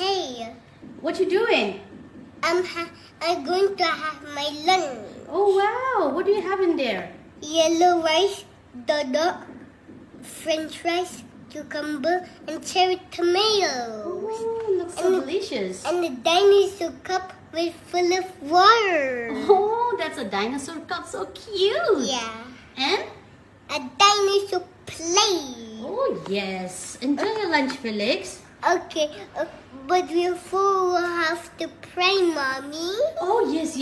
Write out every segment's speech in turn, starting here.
Hey, What you doing? I'm going to have my lunch. Oh wow, what do you have in there? Yellow rice, dodo, French fries, cucumber, and cherry tomatoes. Oh, looks so delicious. And a dinosaur cup with full of water. Oh, that's a dinosaur cup, so cute. Yeah. And? A dinosaur plate. Oh yes. Enjoy your lunch, Felix. Okay, but before we have to pray, Mommy. Oh yes.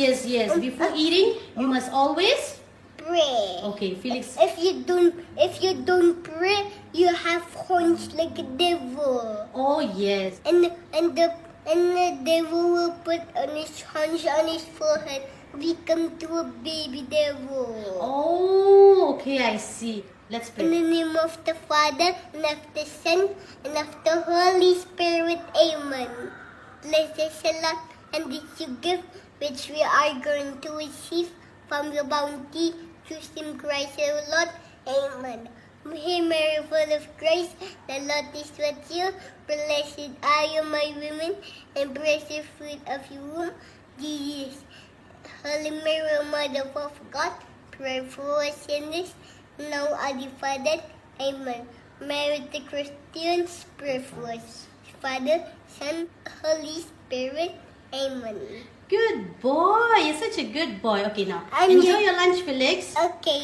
Before eating, you must always. Pray. Okay, Felix. If you don't pray, you have horns like a devil. Oh yes. And the devil will put on his horns on his forehead, become to a baby devil. Oh, okay, I see. Let's In pray. the name of the Father, and of the Son, and of the Holy Spirit. Amen. Bless us, O Lord, and this you give, which we are going to receive from your bounty, through Him Christ our Lord. Amen. Hail Mary, full of grace, the Lord is with you. Blessed are you, my women, and blessed the fruit of your womb, Jesus. Holy Mary, Mother of God, pray for us sinners, now and the Father. Amen. Mary the Christians, pray for us. Father, Son, Holy Spirit. Amen. Good boy. You're such a good boy. Okay, now I'm enjoy just- your lunch, Felix. Okay.